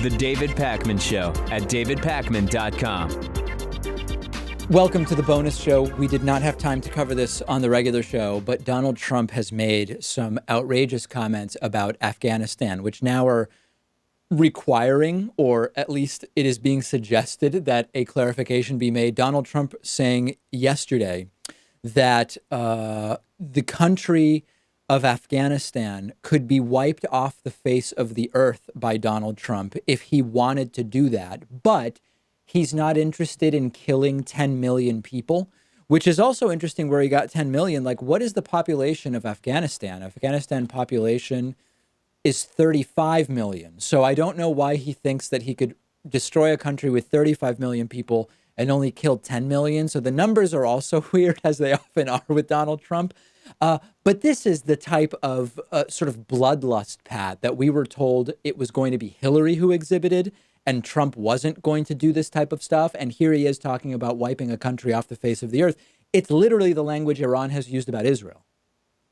The David Pakman Show at davidpakman.com. Welcome to the bonus show. We did not have time to cover this on the regular show, but Donald Trump has made some outrageous comments about Afghanistan, which now are requiring, or at least it is being suggested that a clarification be made. Donald Trump saying yesterday that the country of Afghanistan could be wiped off the face of the earth by Donald Trump if he wanted to do that. But he's not interested in killing 10 million people, which is also interesting where he got 10 million. Like, what is the population of Afghanistan? Afghanistan population is 35 million. So I don't know why he thinks that he could destroy a country with 35 million people and only kill 10 million. So the numbers are also weird, as they often are with Donald Trump. But this is the type of sort of bloodlust, Pat, that we were told it was going to be Hillary who exhibited, and Trump wasn't going to do this type of stuff. And here he is talking about wiping a country off the face of the earth. It's literally the language Iran has used about Israel.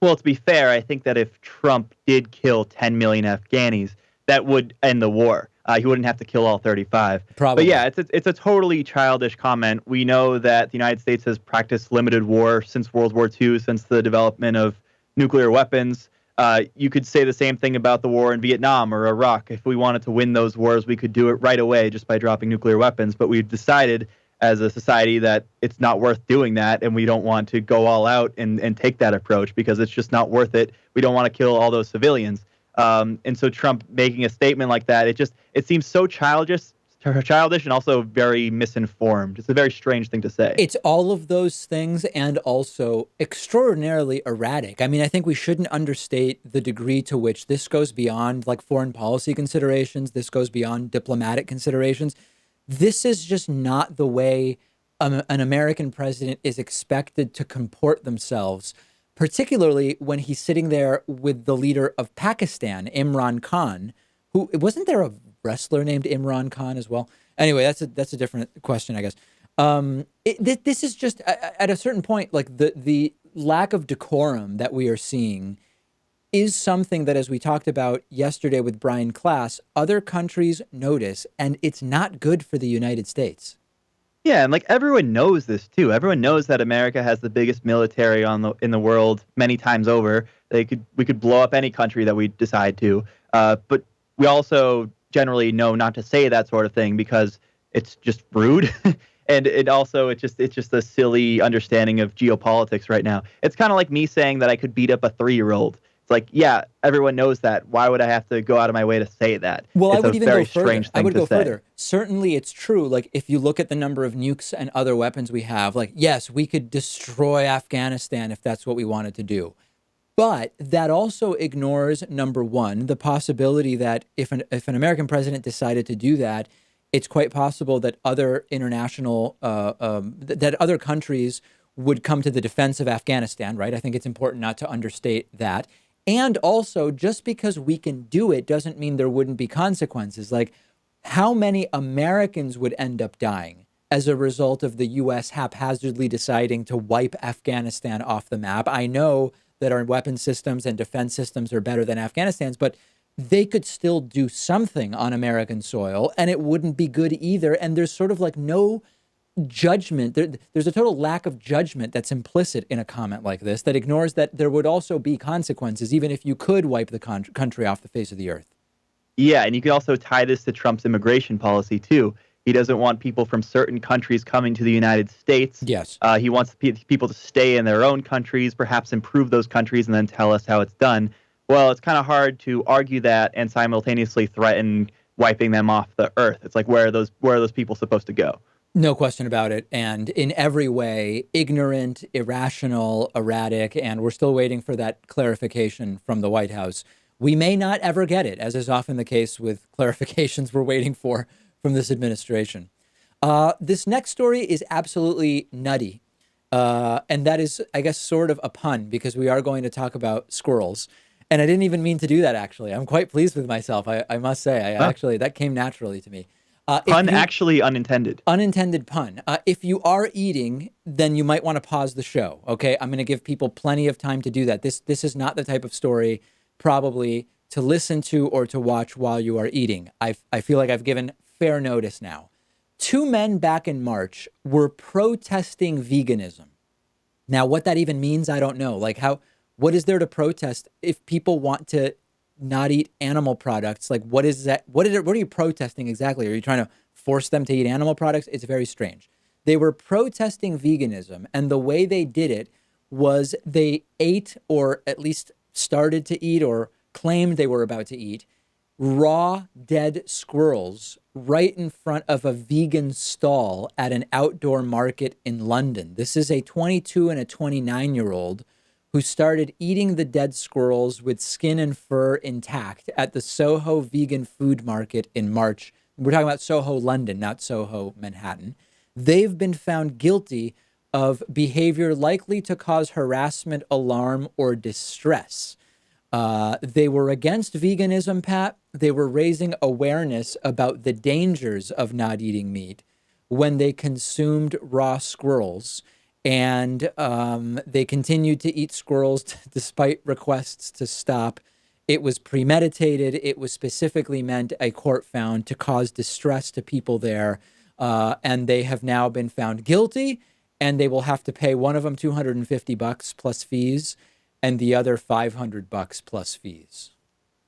Well, to be fair, I think that if Trump did kill 10 million Afghanis, that would end the war. He wouldn't have to kill all 35. Probably. But yeah, it's a totally childish comment. We know that the United States has practiced limited war since World War II, since the development of nuclear weapons. You could say the same thing about the war in Vietnam or Iraq. If we wanted to win those wars, we could do it right away just by dropping nuclear weapons. But we've decided as a society that it's not worth doing that, and we don't want to go all out and take that approach because it's just not worth it. We don't want to kill all those civilians. And so Trump making a statement like that, it seems so childish and also very misinformed. It's a very strange thing to say. It's all of those things and also extraordinarily erratic. I mean, I think we shouldn't understate the degree to which this goes beyond like foreign policy considerations. This goes beyond diplomatic considerations. This is just not the way an American president is expected to comport themselves, particularly when he's sitting there with the leader of Pakistan, Imran Khan, who wasn't there a wrestler named Imran Khan as well? Anyway, that's a different question, I guess. This is just at a certain point, like the lack of decorum that we are seeing is something that, as we talked about yesterday with Brian Klass, other countries notice, and it's not good for the United States. Yeah, and like everyone knows this too. Everyone knows that America has the biggest military in the world many times over. We could blow up any country that we decide to. But we also generally know not to say that sort of thing because it's just rude. And it's just a silly understanding of geopolitics right now. It's kind of like me saying that I could beat up a 3-year-old. It's like, yeah, everyone knows that. Why would I have to go out of my way to say that? Well, it's I would even go further. I would go say. further. Certainly, it's true. Like, if you look at the number of nukes and other weapons we have, like, yes, we could destroy Afghanistan if that's what we wanted to do. But that also ignores, number one, the possibility that if an American president decided to do that, it's quite possible that other international, that other countries would come to the defense of Afghanistan, right? I think it's important not to understate that. And also, just because we can do it doesn't mean there wouldn't be consequences. Like, how many Americans would end up dying as a result of the U.S. haphazardly deciding to wipe Afghanistan off the map? I know that our weapon systems and defense systems are better than Afghanistan's, but they could still do something on American soil, and it wouldn't be good either. And there's sort of like no judgment. There's a total lack of judgment that's implicit in a comment like this that ignores that there would also be consequences, even if you could wipe the country off the face of the earth. Yeah, and you could also tie this to Trump's immigration policy, too. He doesn't want people from certain countries coming to the United States. Yes. He wants people to stay in their own countries, perhaps improve those countries, and then tell us how it's done. Well, it's kind of hard to argue that and simultaneously threaten wiping them off the earth. It's like, where are those people supposed to go? No question about it. And in every way, ignorant, irrational, erratic, and we're still waiting for that clarification from the White House. We may not ever get it, as is often the case with clarifications we're waiting for from this administration. This next story is absolutely nutty. And that is, I guess, sort of a pun, because we are going to talk about squirrels. And I didn't even mean to do that, actually. I'm quite pleased with myself, I must say. Actually, that came naturally to me. Pun actually unintended. Unintended pun. If you are eating, then you might want to pause the show, okay? I'm going to give people plenty of time to do that. This is not the type of story probably to listen to or to watch while you are eating. I feel like I've given fair notice now. Two men back in March were protesting veganism. Now, what that even means, I don't know. Like, what is there to protest if people want to not eat animal products? Like, what is that? What are you protesting exactly? Are you trying to force them to eat animal products? It's very strange. They were protesting veganism, and the way they did it was they ate, or at least started to eat, or claimed they were about to eat, raw dead squirrels right in front of a vegan stall at an outdoor market in London. This is a 22 and a 29-year-old who started eating the dead squirrels with skin and fur intact at the Soho Vegan Food Market in March. We're talking about Soho, London, not Soho, Manhattan. They've been found guilty of behavior likely to cause harassment, alarm, or distress. They were against veganism, Pat. They were raising awareness about the dangers of not eating meat when they consumed raw squirrels. And they continued to eat squirrels despite requests to stop. It was premeditated. It was specifically meant, a court found, to cause distress to people there. And they have now been found guilty, and they will have to pay, one of them $250 plus fees, and the other $500 plus fees.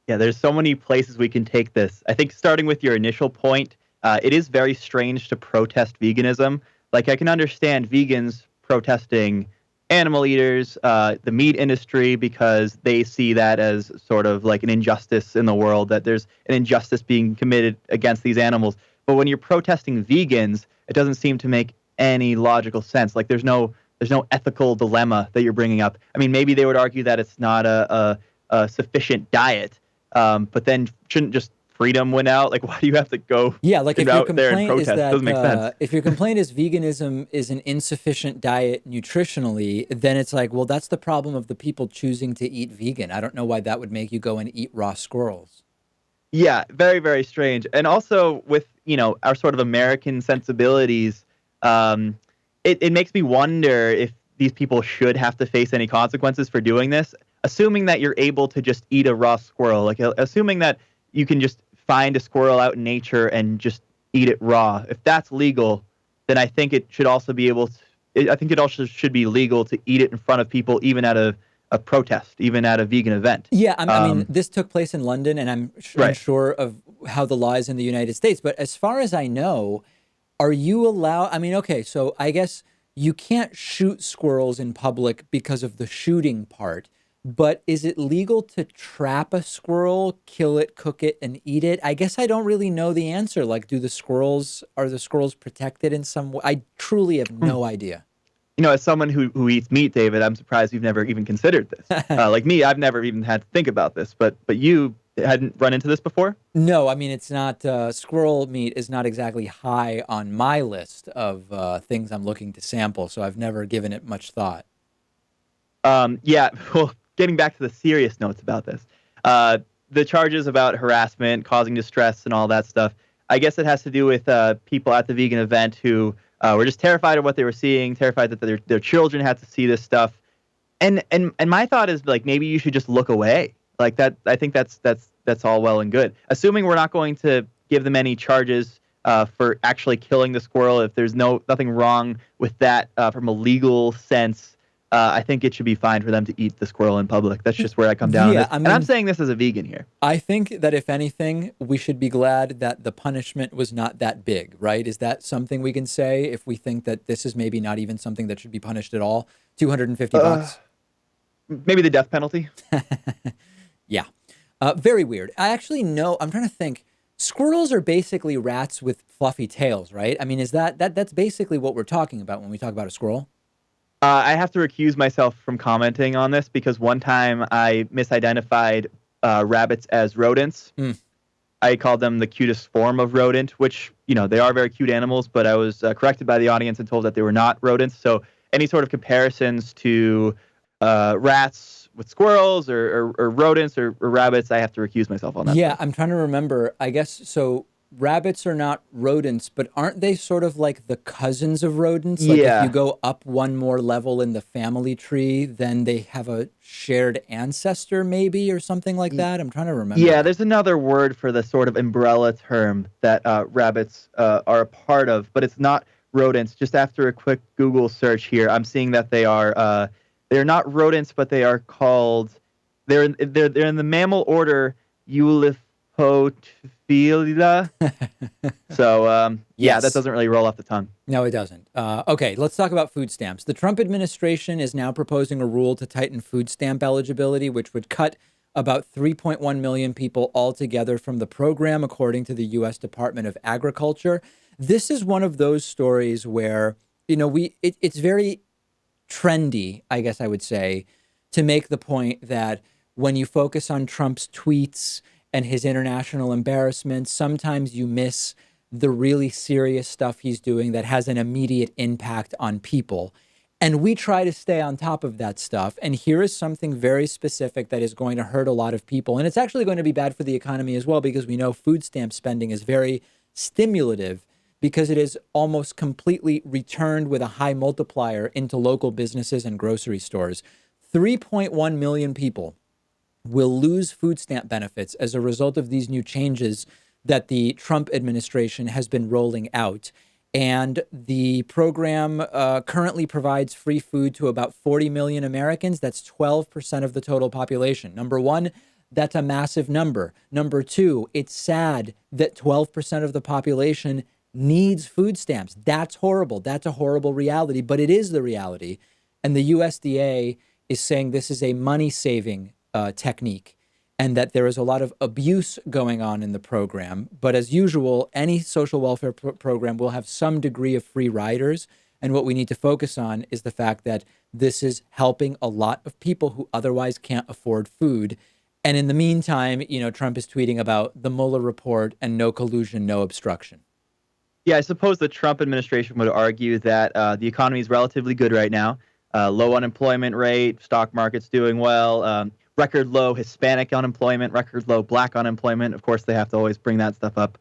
Yeah, there's so many places we can take this. I think starting with your initial point, it is very strange to protest veganism. Like, I can understand vegans protesting animal eaters, the meat industry, because they see that as sort of like an injustice in the world, that there's an injustice being committed against these animals. But when you're protesting vegans, it doesn't seem to make any logical sense. Like, there's no ethical dilemma that you're bringing up. I mean, maybe they would argue that it's not a sufficient diet, but then shouldn't just freedom win out? Like, why do you have to go like if your complaint is that doesn't make sense. If your complaint is veganism is an insufficient diet nutritionally, then it's like, well, that's the problem of the people choosing to eat vegan. I don't know why that would make you go and eat raw squirrels. Yeah, very, very strange. And also with, our sort of American sensibilities, it makes me wonder if these people should have to face any consequences for doing this, assuming that you're able to just eat a raw squirrel, like assuming that you can just find a squirrel out in nature and just eat it raw. If that's legal, then I think it should also be I think it also should be legal to eat it in front of people, even at a protest, even at a vegan event. Yeah, I mean, this took place in London, and I'm Right. unsure of how the law is in the United States. But as far as I know, are you allowed? I mean, okay, so I guess you can't shoot squirrels in public because of the shooting part. But is it legal to trap a squirrel, kill it, cook it, and eat it? I guess I don't really know the answer. Like, are the squirrels protected in some way? I truly have no idea. As someone who eats meat, David, I'm surprised you've never even considered this. Like me, I've never even had to think about this. But you hadn't run into this before? No, I mean, it's not, squirrel meat is not exactly high on my list of things I'm looking to sample, so I've never given it much thought. Yeah, well, getting back to the serious notes about this, the charges about harassment, causing distress, and all that stuff, I guess it has to do with people at the vegan event who were just terrified of what they were seeing, terrified that their children had to see this stuff. And my thought is, like, maybe you should just look away. Like that, I think that's all well and good. Assuming we're not going to give them any charges for actually killing the squirrel, if there's nothing wrong with that from a legal sense, I think it should be fine for them to eat the squirrel in public. That's just where I come down on this. And I'm saying this as a vegan here. I think that if anything, we should be glad that the punishment was not that big, right? Is that something we can say if we think that this is maybe not even something that should be punished at all? $250? Maybe the death penalty. Yeah. Very weird. I actually know, I'm trying to think. Squirrels are basically rats with fluffy tails, right? I mean, is that's basically what we're talking about when we talk about a squirrel? I have to recuse myself from commenting on this because one time I misidentified rabbits as rodents. I called them the cutest form of rodent, which, they are very cute animals, but I was corrected by the audience and told that they were not rodents. So any sort of comparisons to rats with squirrels or rodents or rabbits, I have to recuse myself on that. Yeah, I'm trying to remember. I guess so. rabbits are not rodents, but aren't they sort of like the cousins of rodents? Like if you Yeah. go up one more level in the family tree, then they have a shared ancestor maybe or something like that? I'm trying to remember Yeah, that. there's another word for the sort of umbrella term that rabbits are a part of, but it's not rodents. Just after a quick Google search here, I'm seeing that they're not rodents, but they are called they're in the mammal order Eulipophilia. So yeah, that Yes. doesn't really roll off the tongue. No, it doesn't. Okay, let's talk about food stamps. The Trump administration is now proposing a rule to tighten food stamp eligibility, which would cut about 3.1 million people altogether from the program, according to the U.S. Department of Agriculture. This is one of those stories where, it's very trendy, I guess I would say, to make the point that when you focus on Trump's tweets and his international embarrassments, sometimes you miss the really serious stuff he's doing that has an immediate impact on people. And we try to stay on top of that stuff. And here is something very specific that is going to hurt a lot of people. And it's actually going to be bad for the economy as well, because we know food stamp spending is very stimulative because it is almost completely returned with a high multiplier into local businesses and grocery stores. 3.1 million people will lose food stamp benefits as a result of these new changes that the Trump administration has been rolling out. And the program currently provides free food to about 40 million Americans. That's 12% of the total population. Number one, that's a massive number. Number two, it's sad that 12% of the population needs food stamps. That's horrible. That's a horrible reality, but it is the reality. And the USDA is saying this is a money-saving technique, and that there is a lot of abuse going on in the program. But as usual, any social welfare program will have some degree of free riders. And what we need to focus on is the fact that this is helping a lot of people who otherwise can't afford food. And in the meantime, Trump is tweeting about the Mueller report and no collusion, no obstruction. Yeah, I suppose the Trump administration would argue that the economy is relatively good right now. Low unemployment rate, stock market's doing well, record low Hispanic unemployment, record low Black unemployment. Of course, they have to always bring that stuff up.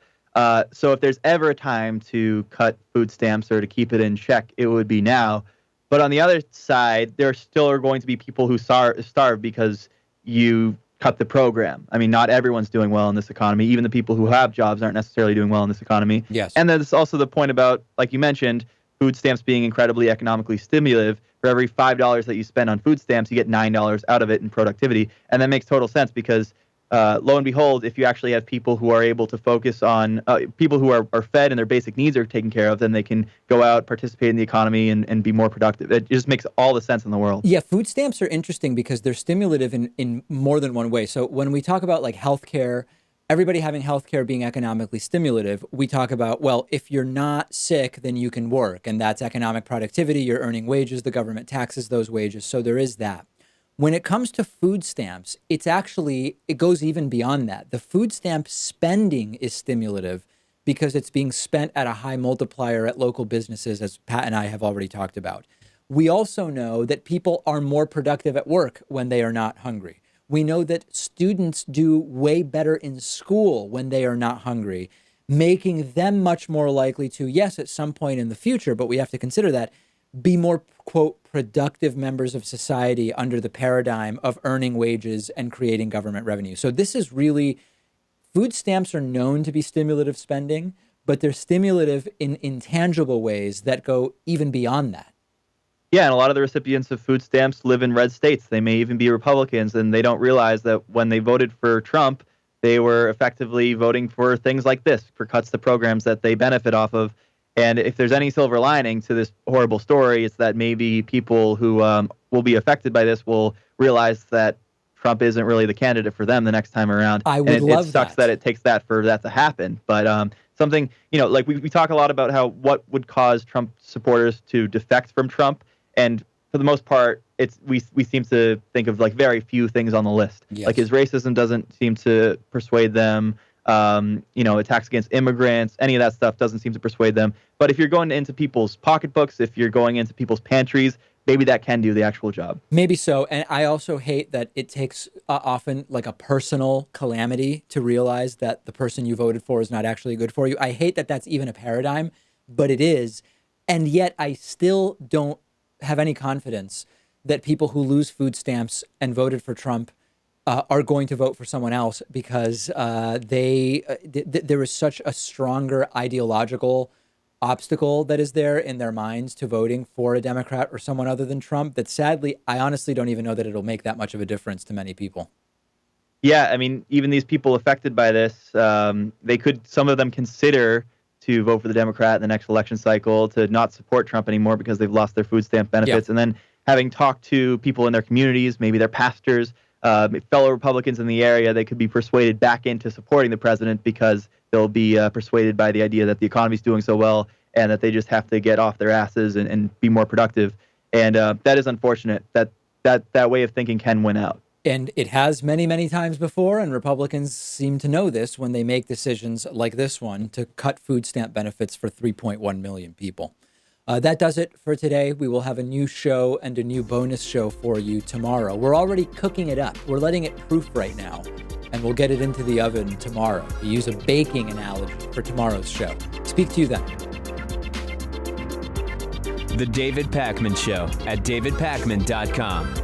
So if there's ever a time to cut food stamps or to keep it in check, it would be now. But on the other side, there still are going to be people who starve because you cut the program. I mean, not everyone's doing well in this economy. Even the people who have jobs aren't necessarily doing well in this economy. Yes. And then there's also the point about, like you mentioned, food stamps being incredibly economically stimulative. For every $5 that you spend on food stamps, you get $9 out of it in productivity. And that makes total sense because, lo and behold, if you actually have people who are able to focus on people who are fed and their basic needs are taken care of, then they can go out, participate in the economy, and be more productive. It just makes all the sense in the world. Yeah, food stamps are interesting because they're stimulative in more than one way. So when we talk about like healthcare, everybody having healthcare being economically stimulative, we talk about, well, if you're not sick, then you can work. And that's economic productivity. You're earning wages. The government taxes those wages. So there is that. When it comes to food stamps, it goes even beyond that. The food stamp spending is stimulative because it's being spent at a high multiplier at local businesses, as Pat and I have already talked about. We also know that people are more productive at work when they are not hungry. We know that students do way better in school when they are not hungry, making them much more likely to, yes, at some point in the future, but we have to consider that, be more, quote, productive members of society under the paradigm of earning wages and creating government revenue. So this is really, food stamps are known to be stimulative spending, but they're stimulative in intangible ways that go even beyond that. Yeah, and a lot of the recipients of food stamps live in red states. They may even be Republicans, and they don't realize that when they voted for Trump, they were effectively voting for things like this, for cuts to programs that they benefit off of. And if there's any silver lining to this horrible story, it's that maybe people who will be affected by this will realize that Trump isn't really the candidate for them the next time around. I would love it sucks that it takes that for that to happen. But something, like we talk a lot about what would cause Trump supporters to defect from Trump. And for the most part, we seem to think of like very few things on the list. Yes. Like his racism doesn't seem to persuade them. Attacks against immigrants, any of that stuff doesn't seem to persuade them. But if you're going into people's pocketbooks, if you're going into people's pantries, maybe that can do the actual job. Maybe so. And I also hate that it takes often like a personal calamity to realize that the person you voted for is not actually good for you. I hate that that's even a paradigm, but it is. And yet I still don't have any confidence that people who lose food stamps and voted for Trump are going to vote for someone else because there is such a stronger ideological obstacle that is there in their minds to voting for a Democrat or someone other than Trump that sadly, I honestly don't even know that it'll make that much of a difference to many people. Yeah, I mean, even these people affected by this, some of them consider to vote for the Democrat in the next election cycle, to not support Trump anymore because they've lost their food stamp benefits. Yep. And then having talked to people in their communities, maybe their pastors, fellow Republicans in the area, they could be persuaded back into supporting the president because they'll be persuaded by the idea that the economy is doing so well and that they just have to get off their asses and be more productive. And that is unfortunate that way of thinking can win out. And it has many, many times before, and Republicans seem to know this when they make decisions like this one to cut food stamp benefits for 3.1 million people. That does it for today. We will have a new show and a new bonus show for you tomorrow. We're already cooking it up. We're letting it proof right now, and we'll get it into the oven tomorrow. We use a baking analogy for tomorrow's show. Speak to you then. The David Pakman Show at davidpakman.com.